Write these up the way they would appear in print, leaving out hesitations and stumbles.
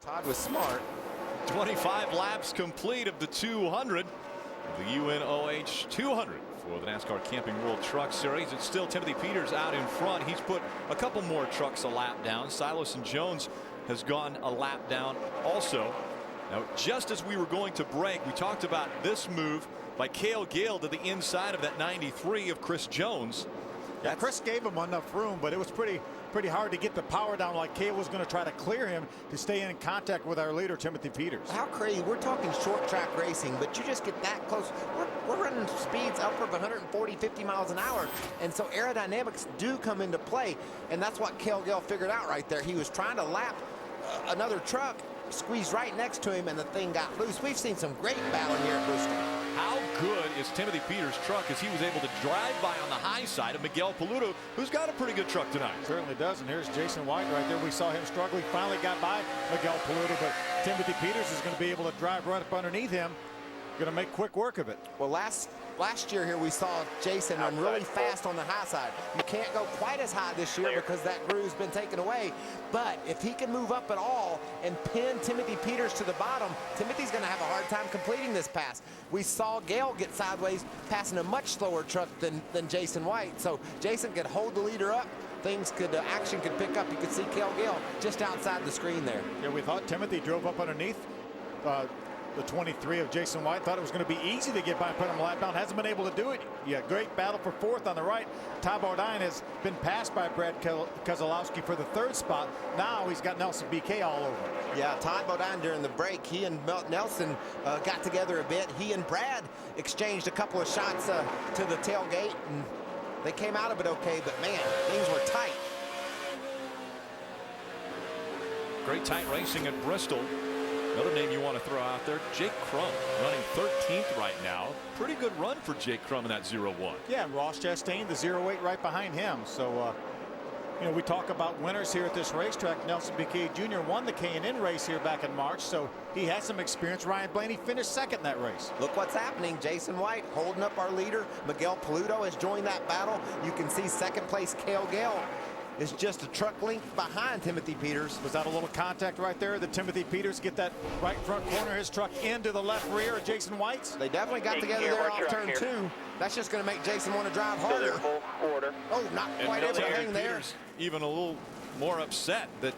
Todd was smart. 25 laps complete of the 200. The UNOH 200 for the NASCAR Camping World Truck Series. It's still Timothy Peters out in front. He's put a couple more trucks a lap down. Silas and Jones has gone a lap down also. Now, just as we were going to break, we talked about this move by Cale Gale to the inside of that 93 of Chris Jones. Yeah, Chris gave him enough room, but it was pretty hard to get the power down like Cale was going to try to clear him to stay in contact with our leader, Timothy Peters. How crazy. We're talking short track racing, but you just get that close. We're running speeds upward of 140, 50 miles an hour. And so aerodynamics do come into play. And that's what Cale Gale figured out right there. He was trying to lap another truck, squeezed right next to him, and the thing got loose. We've seen some great battling here at Bristol. How good is Timothy Peters' truck as he was able to drive by on the high side of Miguel Paludo, who's got a pretty good truck tonight. Certainly does. And here's Jason White right there. We saw him struggling. Finally got by Miguel Paludo, but Timothy Peters is going to be able to drive right up underneath him. Going to make quick work of it. Well, last year here we saw Jason run really fast on the high side. You can't go quite as high this year because that groove's been taken away. But if he can move up at all and pin Timothy Peters to the bottom, Timothy's going to have a hard time completing this pass. We saw Gale get sideways passing a much slower truck than Jason White. So Jason could hold the leader up. Action could pick up. You could see Cale Gale just outside the screen there. Yeah, we thought Timothy drove up underneath the 23 of Jason White. Thought it was going to be easy to get by and put him lap down. Hasn't been able to do it. Yeah, great battle for fourth on the right. Todd Bodine has been passed by Brad Keselowski for the third spot. Now he's got Nelson BK all over. Yeah, Todd Bodine during the break, he and Nelson got together a bit. He and Brad exchanged a couple of shots to the tailgate, and they came out of it okay, but man, things were tight. Great tight racing at Bristol. Another name you want to throw out there, Jake Crum, running 13th right now. Pretty good run for Jake Crum in that 0-1. Yeah, and Ross Chastain, the 0-8 right behind him. So, you know, we talk about winners here at this racetrack. Nelson BK Jr. won the K&N race here back in March, so he has some experience. Ryan Blaney finished second in that race. Look what's happening. Jason White holding up our leader. Miguel Paludo has joined that battle. You can see second place Cale Gale is just a truck length behind Timothy Peters. Was that a little contact right there? Did Timothy Peters get that right front corner of his truck into the left rear of Jason White's? They definitely got together there off turn 2. That's just going to make Jason want to drive harder. Oh, not quite everything there. Peters even a little more upset that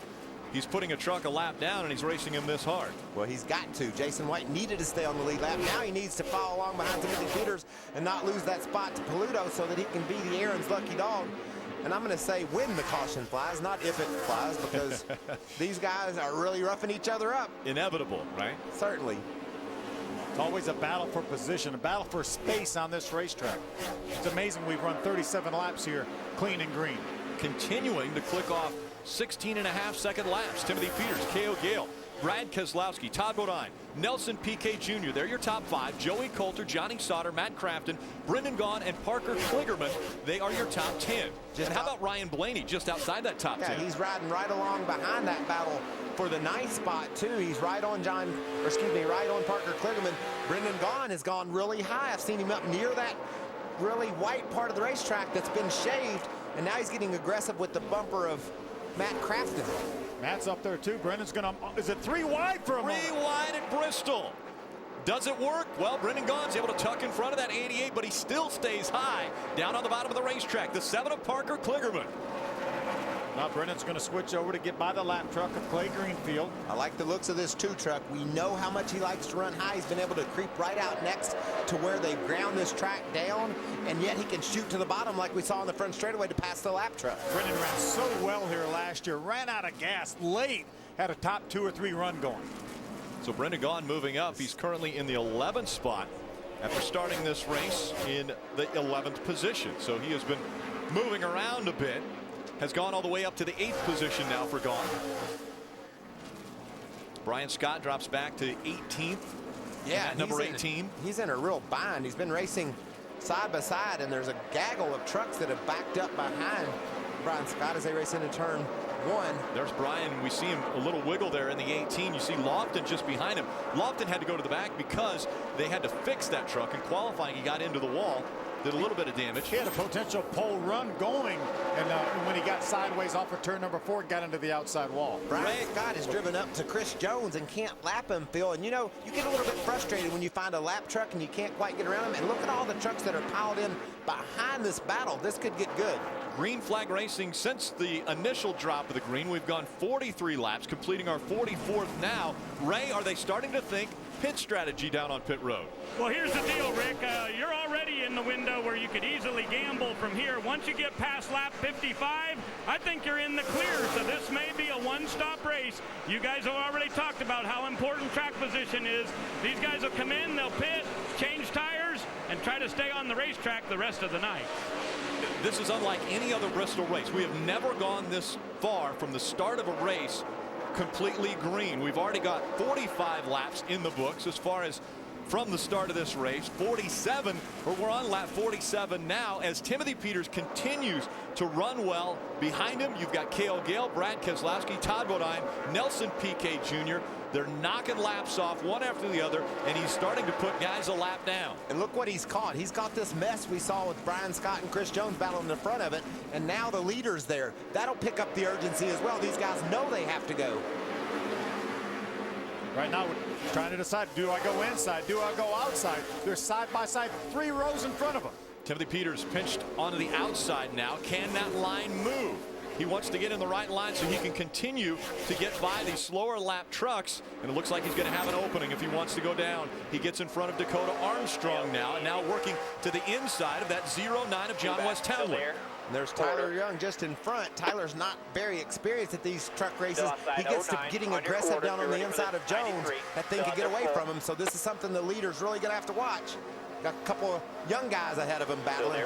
he's putting a truck a lap down and he's racing him this hard. Well, he's got to. Jason White needed to stay on the lead lap. Now he needs to follow along behind Timothy Peters and not lose that spot to Paludo so that he can be the Aaron's lucky dog. And I'm going to say when the caution flies, not if it flies, because these guys are really roughing each other up. Inevitable, right? Certainly. It's always a battle for position, a battle for space on this racetrack. It's amazing we've run 37 laps here, clean and green. Continuing to click off 16.5-second laps. Timothy Peters, Cale Gale, Brad Keselowski, Todd Bodine, Nelson PK Jr. They're your top 5. Joey Coulter, Johnny Sauter, Matt Crafton, Brendan Gaughan, and Parker Kligerman. They are your top 10. And how about Ryan Blaney just outside that top 10? Yeah, he's riding right along behind that battle for the 9th spot too. He's right on right on Parker Kligerman. Brendan Gaughan has gone really high. I've seen him up near that really white part of the racetrack that's been shaved, and now he's getting aggressive with the bumper of Matt Crafton. Matt's up there too. Brendan's going to, is it 3 wide for a moment? 3 wide at Bristol. Does it work? Well, Brendan Gaughan's able to tuck in front of that 88, but he still stays high down on the bottom of the racetrack. The 7 of Parker Kligerman. Now Brendan's going to switch over to get by the lap truck of Clay Greenfield. I like the looks of this 2 truck. We know how much he likes to run high. He's been able to creep right out next to where they've ground this track down, and yet he can shoot to the bottom like we saw on the front straightaway to pass the lap truck. Brendan ran so well here last year, ran out of gas late, had a top 2 or 3 run going. So Brendan Gaughan moving up. He's currently in the 11th spot after starting this race in the 11th position. So he has been moving around a bit. Has gone all the way up to the 8th position now for Gaughan. Brian Scott drops back to 18th. Yeah, number 18. He's in a real bind. He's been racing side by side, and there's a gaggle of trucks that have backed up behind Brian Scott as they race into turn 1. There's Brian. We see him a little wiggle there in the 18. You see Lofton just behind him. Lofton had to go to the back because they had to fix that truck. In qualifying, he got into the wall. did a little bit of damage. He had a potential pole run going, and when he got sideways off of turn number 4, got into the outside wall. Brian Scott is driven up to Chris Jones and can't lap him, Phil. And you know, you get a little bit frustrated when you find a lap truck and you can't quite get around him. And look at all the trucks that are piled in behind this battle. This could get good. Green flag racing since the initial drop of the green. We've gone 43 laps, completing our 44th now. Ray, are they starting to think pit strategy down on pit road? Well, here's the deal, Rick. You're already in the window where you could easily gamble from here. Once you get past lap 55, I think you're in the clear. So this may be a one-stop race. You guys have already talked about how important track position is. These guys will come in, they'll pit, change tires, and try to stay on the racetrack the rest of the night. This is unlike any other Bristol race. We have never gone this far from the start of a race completely green. We've already got 45 laps in the books as far as from the start of this race. 47, or we're on lap 47 now as Timothy Peters continues to run well. Behind him, you've got Cale Gale, Brad Keselowski, Todd Bodine, Nelson Piquet Jr. They're knocking laps off one after the other, and he's starting to put guys a lap down. And look what he's caught. He's got this mess we saw with Brian Scott and Chris Jones battling in front of it, and now the leader's there. That'll pick up the urgency as well. These guys know they have to go. Right now, we're trying to decide, do I go inside? Do I go outside? They're side by side, 3 rows in front of them. Timothy Peters pinched onto the outside now. Can that line move? He wants to get in the right line so he can continue to get by these slower lap trucks, and it looks like he's going to have an opening if he wants to go down. He gets in front of Dakota Armstrong now, and now working to the inside of that 09 of John West Townley. There's Tyler Young just in front. Tyler's not very experienced at these truck races. He gets to getting aggressive down on the inside of Jones. That thing could get away from him, so this is something the leader's really going to have to watch. Got a couple of young guys ahead of him battling.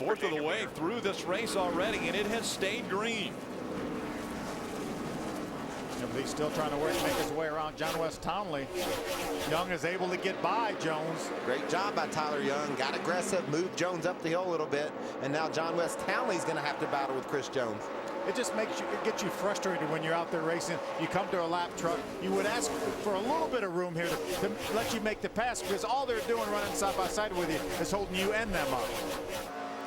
Fourth of the way through this race already, and it has stayed green. He's still trying to make his way around John West Townley. Young is able to get by Jones. Great job by Tyler Young. Got aggressive, moved Jones up the hill a little bit, and now John West Townley's going to have to battle with Chris Jones. It just makes you, it gets you frustrated when you're out there racing. You come to a lap truck, you would ask for a little bit of room here to let you make the pass, because all they're doing running side by side with you is holding you and them up.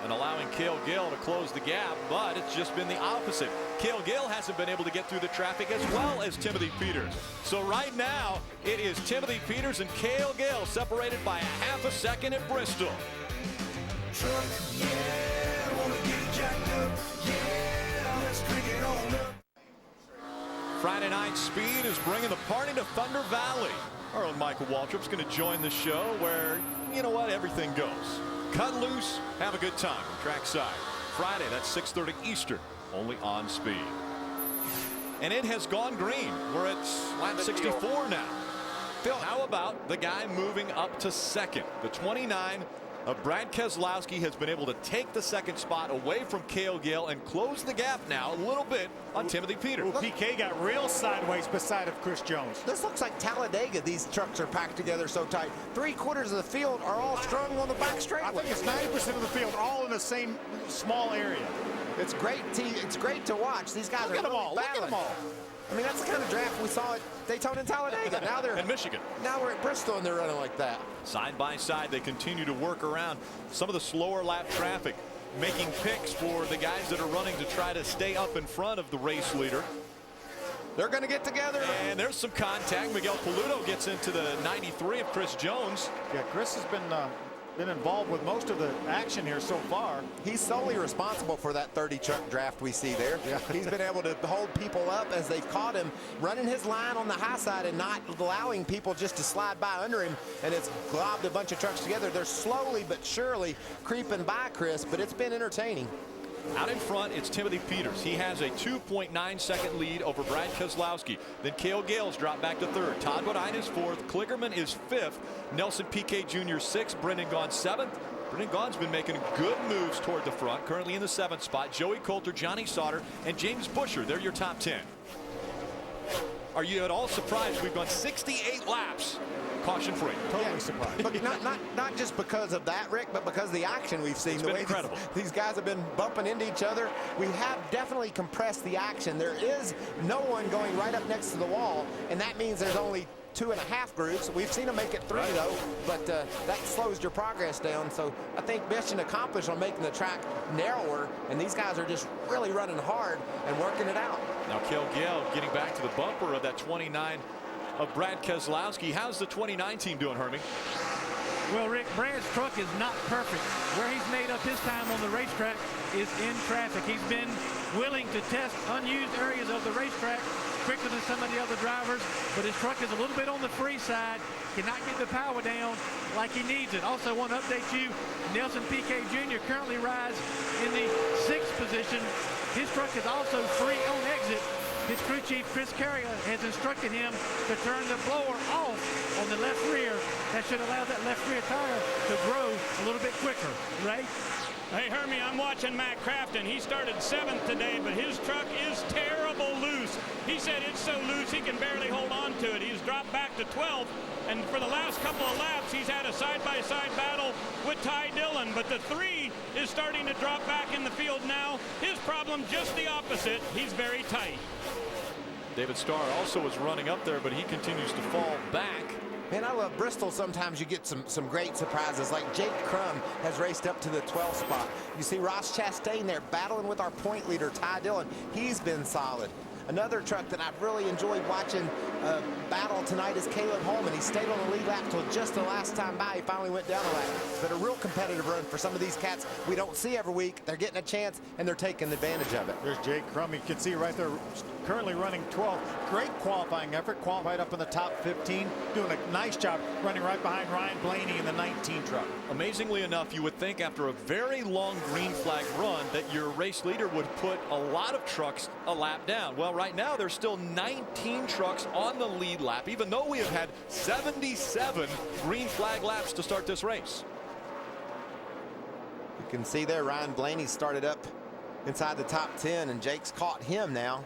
And allowing Cale Gale to close the gap, but it's just been the opposite. Cale Gale hasn't been able to get through the traffic as well as Timothy Peters. So right now, it is Timothy Peters and Cale Gale separated by a half a second at Bristol. Friday night speed is bringing the party to Thunder Valley. Our own Michael Waltrip's going to join the show where, you know what, everything goes. Cut loose, have a good time. Trackside. Friday, that's 6:30 Eastern, only on Speed. And it has gone green. We're at lap 64 now. Phil, how about the guy moving up to second? The 29 of Brad Keselowski has been able to take the second spot away from Cale Gale and close the gap now a little bit on Timothy Peters. PK got real sideways beside of Chris Jones. This looks like Talladega. These trucks are packed together so tight. 3/4 of the field are all strung on the back straightaway. I think it's 90% of the field all in the same small area. It's great. It's great to watch. These guys Look are at them all. really Look at them all. I mean, that's the kind of draft we saw at Daytona and Talladega. Now they're in Michigan. Now we're at Bristol and they're running like that. Side by side, they continue to work around some of the slower lap traffic, making picks for the guys that are running to try to stay up in front of the race leader. They're going to get together. And there's some contact. Miguel Paludo gets into the 93 of Chris Jones. Yeah, Chris has been involved with most of the action here so far. He's solely responsible for that 30 truck draft we see there. Yeah. He's been able to hold people up as they've caught him running his line on the high side and not allowing people just to slide by under him, and it's globbed a bunch of trucks together. They're slowly but surely creeping by Chris, but it's been entertaining. Out in front, it's Timothy Peters. He has a 2.9-second lead over Brad Keselowski. Then Cale Gale's dropped back to third. Todd Bodine is fourth. Kligerman is fifth. Nelson Piquet Jr. sixth. Brendan Gaughan seventh. Brendan Gaughan's been making good moves toward the front, currently in the 7th spot. Joey Coulter, Johnny Sauter, and James Busher. They're your top 10. Are you at all surprised we've gone 68 laps caution-free? Totally surprised. But not just because of that, Rick, but because of the action we've seen. It's the been way incredible. These guys have been bumping into each other. We have definitely compressed the action. There is no one going right up next to the wall, and that means there's only 2.5 groups. We've seen them make it 3 though, but that slows your progress down. So I think mission accomplished on making the track narrower, and these guys are just really running hard and working it out. Now Kel Gale getting back to the bumper of that 29 of Brad Keselowski. How's the 29 team doing, Hermie? Well, Rick, Brad's truck is not perfect. Where he's made up his time on the racetrack is in traffic. He's been willing to test unused areas of the racetrack quicker than some of the other drivers, but his truck is a little bit on the free side, cannot get the power down like he needs it. Also want to update you, Nelson Piquet Jr. currently rides in the 6th position. His truck is also free on exit. His crew chief, Chris Carrier, has instructed him to turn the blower off on the left rear. That should allow that left rear tire to grow a little bit quicker. Ray? Hey, Hermie, I'm watching Matt Crafton. He started 7th today, but his truck is terrible loose. He said it's so loose he can barely hold on to it. He's dropped back to 12th, and for the last couple of laps, he's had a side-by-side battle with Ty Dillon, but the 3 is starting to drop back in the field now. His problem just the opposite. He's very tight. David Starr also was running up there, but he continues to fall back. Man, I love Bristol. Sometimes you get some great surprises. Like Jake Crum has raced up to the 12th spot. You see Ross Chastain there battling with our point leader, Ty Dillon. He's been solid. Another truck that I've really enjoyed watching battle tonight is Caleb Holman. He stayed on the lead lap till just the last time by. He finally went down a lap. But a real competitive run for some of these cats we don't see every week. They're getting a chance, and they're taking advantage of it. There's Jake Crum. You can see right there, currently running 12th. Great qualifying effort. Qualified up in the top 15. Doing a nice job running right behind Ryan Blaney in the 19 truck. Amazingly enough, you would think after a very long green flag run that your race leader would put a lot of trucks a lap down. Well, right now there's still 19 trucks on the lead lap, even though we have had 77 green flag laps to start this race. You can see there Ryan Blaney started up inside the top 10, and Jake's caught him now.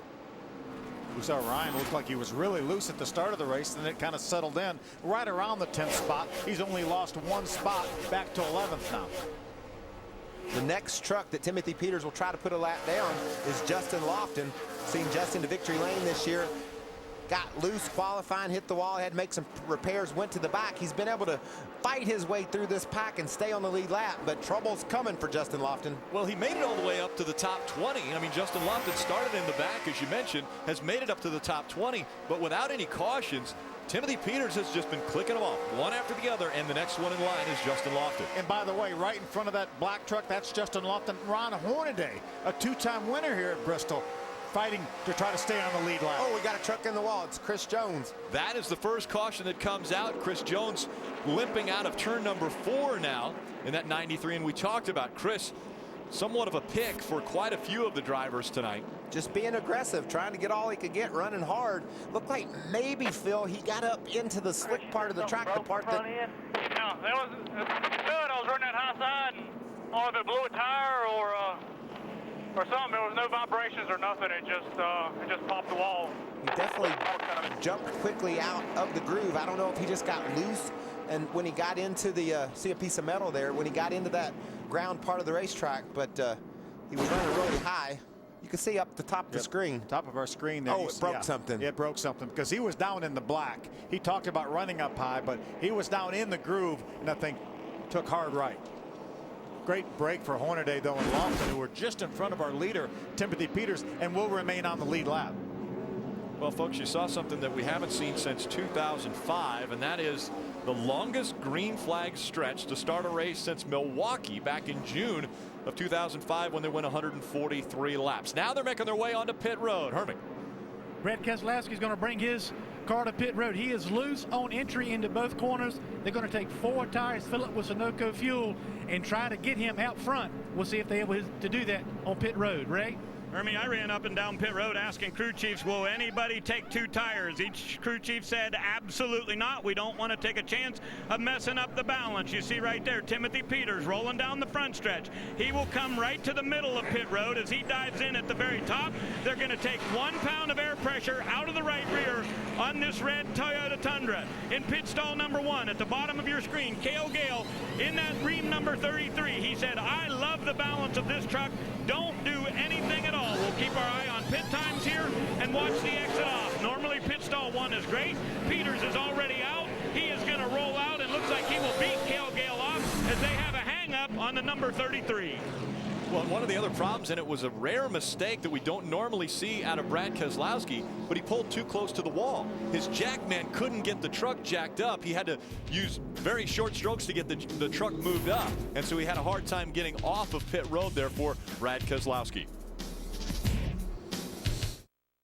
We saw Ryan looked like he was really loose at the start of the race, and then it kind of settled in right around the 10th spot. He's only lost 1 spot back to 11th now. The next truck that Timothy Peters will try to put a lap down is Justin Lofton. Seen Justin to victory lane this year. Got loose qualifying, hit the wall, had to make some repairs, went to the back. He's been able to fight his way through this pack and stay on the lead lap, but trouble's coming for Justin Lofton. Well, he made it all the way up to the top 20. I mean, Justin Lofton started in the back, as you mentioned, has made it up to the top 20, but without any cautions, Timothy Peters has just been clicking them off one after the other, and the next one in line is Justin Lofton. And by the way, right in front of that black truck, that's Justin Lofton. Ron Hornaday, a 2-time winner here at Bristol, fighting to try to stay on the lead lap. Oh, we got a truck in the wall. It's Chris Jones. That is the first caution that comes out. Chris Jones limping out of turn number 4 now in that 93, and we talked about Chris, somewhat of a pick for quite a few of the drivers tonight. Just being aggressive, trying to get all he could get, running hard. Looked like maybe, Phil, he got up into the slick part of the track, the part that... No, that was good. I was running that high side, and I don't know if it blew a tire or something. There was no vibrations or nothing. It just popped the wall. He definitely jumped quickly out of the groove. I don't know if he just got loose, and when he got into the, see a piece of metal there, when he got into that ground part of the racetrack, but he was running really high. You can see up the top of the screen. Top of our screen there. Oh, it broke something. It broke something because he was down in the black. He talked about running up high, but he was down in the groove, and that thing took hard right. Great break for Hornaday, though, and Lofton, who were just in front of our leader, Timothy Peters, and will remain on the lead lap. Well, folks, you saw something that we haven't seen since 2005, and that is the longest green flag stretch to start a race since Milwaukee back in June of 2005 when they went 143 laps. Now they're making their way onto pit road. Hermie. Brad Keselowski is going to bring his car to pit road. He is loose on entry into both corners. They're going to take 4 tires, fill it with Sunoco fuel, and try to get him out front. We'll see if they're able to do that on pit road. Ray? Ernie, I ran up and down pit road asking crew chiefs, will anybody take 2 tires? Each crew chief said, absolutely not. We don't want to take a chance of messing up the balance. You see right there, Timothy Peters rolling down the front stretch. He will come right to the middle of pit road as he dives in at the very top. They're going to take 1 pound of air pressure out of the right rear on this red Toyota Tundra. In pit stall number 1 at the bottom of your screen, Cale Gale in that ream number 33. He said, I love the balance of this truck. Don't do anything at all. We'll keep our eye on pit times here and watch the exit off. Normally pit stall 1 is great. Peters is already out. He is going to roll out and looks like he will beat Cale Gale off as they have a hang up on the number 33. Well, one of the other problems, and it was a rare mistake that we don't normally see out of Brad Keselowski, but he pulled too close to the wall. His jackman couldn't get the truck jacked up. He had to use very short strokes to get the truck moved up, and so he had a hard time getting off of pit road there for Brad Keselowski.